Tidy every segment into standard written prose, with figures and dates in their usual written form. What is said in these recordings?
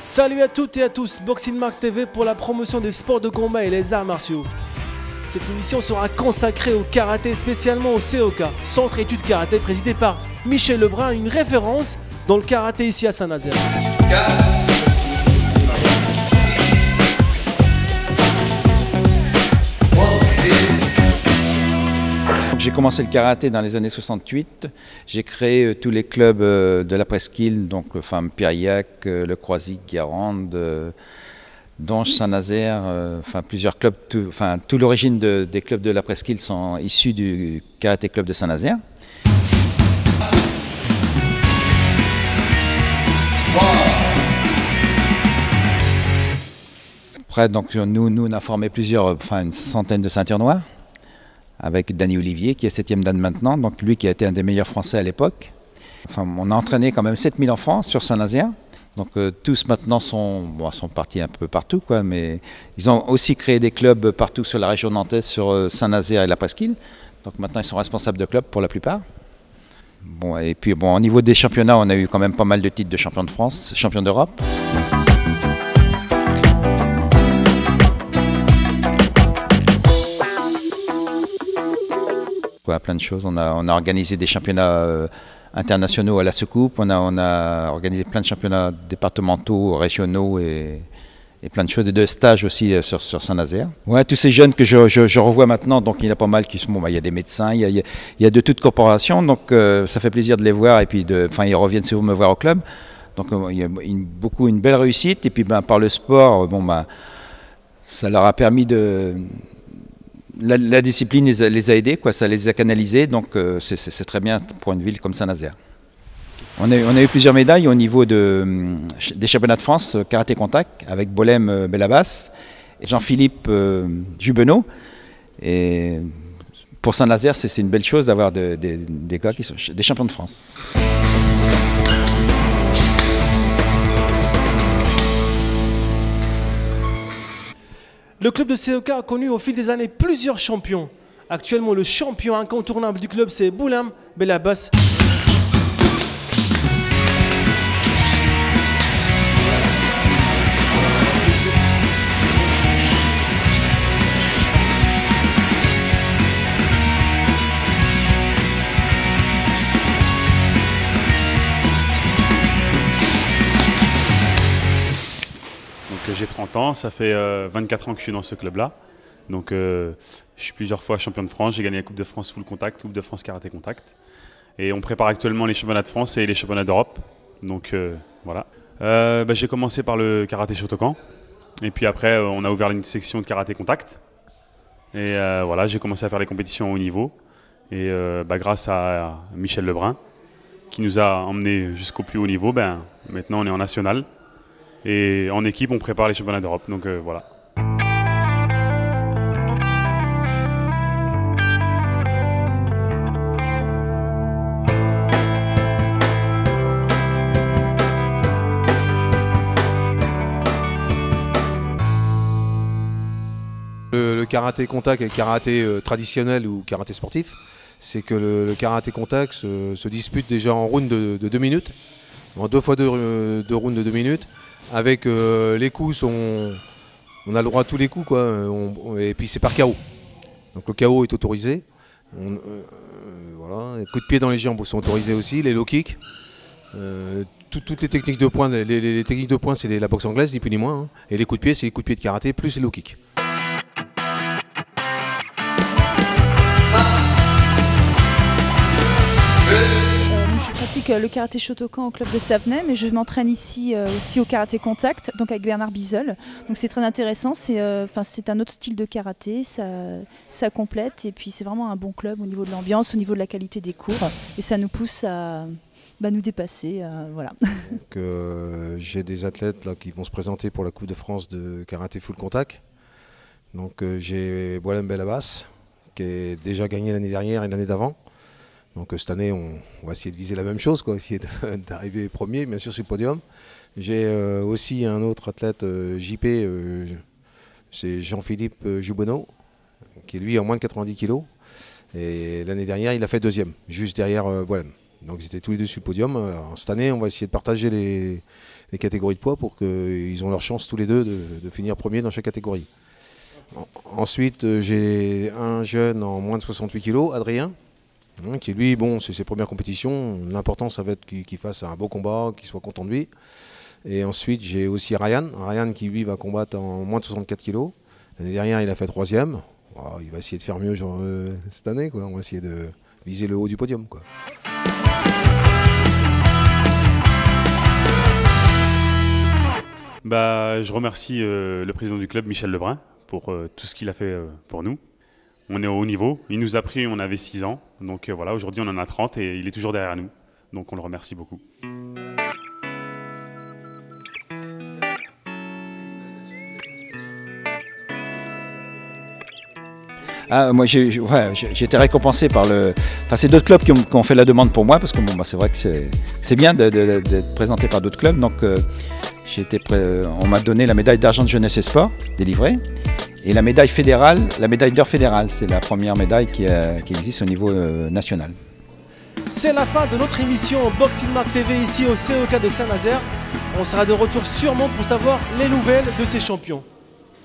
Salut à toutes et à tous, Boxing Mark TV pour la promotion des sports de combat et les arts martiaux. Cette émission sera consacrée au karaté, spécialement au COK, Centre Études Karaté, présidé par Michel Lebrun, une référence dans le karaté ici à Saint-Nazaire. J'ai commencé le karaté dans les années 68. J'ai créé tous les clubs de la presqu'île, donc le FAM Piriac, le Croisic, Guérande, Donge, Saint-Nazaire, plusieurs clubs. Toute l'origine des clubs de la presqu'île sont issus du karaté club de Saint-Nazaire. Après, donc, nous on a formé une centaine de ceintures noires, avec Danny Olivier qui est 7e dan maintenant, donc lui qui a été un des meilleurs Français à l'époque. On a entraîné quand même 7000 enfants sur Saint-Nazaire, donc tous maintenant sont partis un peu partout, quoi, mais ils ont aussi créé des clubs partout sur la région nantaise, sur Saint-Nazaire et la presqu'île, donc maintenant ils sont responsables de clubs pour la plupart. Et puis au niveau des championnats, on a eu quand même pas mal de titres de champion de France, champion d'Europe. Plein de choses. On a organisé des championnats internationaux à la soucoupe, on a organisé plein de championnats départementaux, régionaux et plein de choses, et de stages aussi sur Saint-Nazaire. Ouais, tous ces jeunes que je revois maintenant, donc il y en a pas mal qui sont, il y a des médecins, il y a de toutes corporations, donc ça fait plaisir de les voir, et puis ils reviennent souvent me voir au club, donc il y a une belle réussite, et puis par le sport, ça leur a permis de... La discipline les a aidés, quoi, ça les a canalisés, donc c'est très bien pour une ville comme Saint-Nazaire. On a eu plusieurs médailles au niveau des championnats de France, karaté contact, avec Bolem Belabas et Jean-Philippe Jubenot. Et pour Saint-Nazaire, c'est une belle chose d'avoir des gars qui sont des champions de France. Le club de COK a connu au fil des années plusieurs champions. Actuellement, le champion incontournable du club, c'est Bolem Belabas. J'ai 30 ans, ça fait 24 ans que je suis dans ce club-là. Donc je suis plusieurs fois champion de France, j'ai gagné la Coupe de France Full Contact, Coupe de France Karaté Contact. Et on prépare actuellement les championnats de France et les championnats d'Europe. Donc voilà. J'ai commencé par le karaté Shotokan. Et puis après, on a ouvert une section de karaté contact. Et voilà, j'ai commencé à faire les compétitions au haut niveau. Et grâce à Michel Lebrun, qui nous a emmenés jusqu'au plus haut niveau, maintenant on est en national. Et en équipe, on prépare les championnats d'Europe, donc voilà. Le karaté contact et le karaté traditionnel ou karaté sportif, c'est que le karaté contact se dispute déjà en round de 2 minutes, en 2 fois 2 rounds de 2 minutes. Avec les coups, on a le droit à tous les coups, quoi, et puis c'est par KO. Donc le KO est autorisé. Voilà. Les coups de pied dans les jambes sont autorisés aussi, les low kicks. Toutes les techniques de poing, les techniques de poing, c'est la boxe anglaise, ni plus ni moins. Hein. Et les coups de pied, c'est les coups de pied de karaté plus les low kicks. Je pratique le karaté Shotokan au club de Savenay, mais je m'entraîne ici aussi au karaté contact, donc avec Bernard Bizel. Donc c'est très intéressant, c'est un autre style de karaté, ça complète, et puis c'est vraiment un bon club au niveau de l'ambiance, au niveau de la qualité des cours, et ça nous pousse à nous dépasser, voilà. J'ai des athlètes là, qui vont se présenter pour la Coupe de France de karaté full contact. Donc j'ai Bolem Belabas, qui a déjà gagné l'année dernière et l'année d'avant. Donc cette année, on va essayer de viser la même chose, quoi, essayer d'arriver premier, bien sûr, sur le podium. J'ai aussi un autre athlète JP, c'est Jean-Philippe Jubenot, qui lui a moins de 90 kg. Et l'année dernière, il a fait 2e, juste derrière Bolem. Donc ils étaient tous les deux sur le podium. Alors, cette année, on va essayer de partager les catégories de poids pour qu'ils aient leur chance tous les deux de finir premier dans chaque catégorie. Ensuite, j'ai un jeune en moins de 68 kg, Adrien, qui lui, bon, c'est ses premières compétitions. L'important, ça va être qu'il fasse un beau combat, qu'il soit content de lui. Et ensuite, j'ai aussi Ryan qui lui va combattre en moins de 64 kg. L'année dernière, il a fait 3e. Oh, il va essayer de faire mieux cette année, quoi. On va essayer de viser le haut du podium, quoi. Je remercie le président du club, Michel Lebrun, pour tout ce qu'il a fait pour nous. On est au haut niveau. Il nous a pris, on avait 6 ans. Donc voilà, aujourd'hui on en a 30 et il est toujours derrière nous. Donc on le remercie beaucoup. Ah, moi j'ai été récompensé par le... Enfin, c'est d'autres clubs qui ont fait la demande pour moi, parce que bon, c'est vrai que c'est bien d'être présenté par d'autres clubs. Donc on m'a donné la médaille d'argent de jeunesse et sport, délivrée, et la médaille fédérale, la médaille d'or fédérale. C'est la première médaille qui existe au niveau national. C'est la fin de notre émission Boxing Mark TV ici au COK de Saint-Nazaire. On sera de retour sûrement pour savoir les nouvelles de ces champions.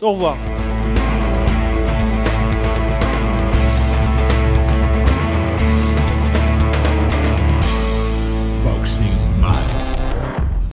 Au revoir.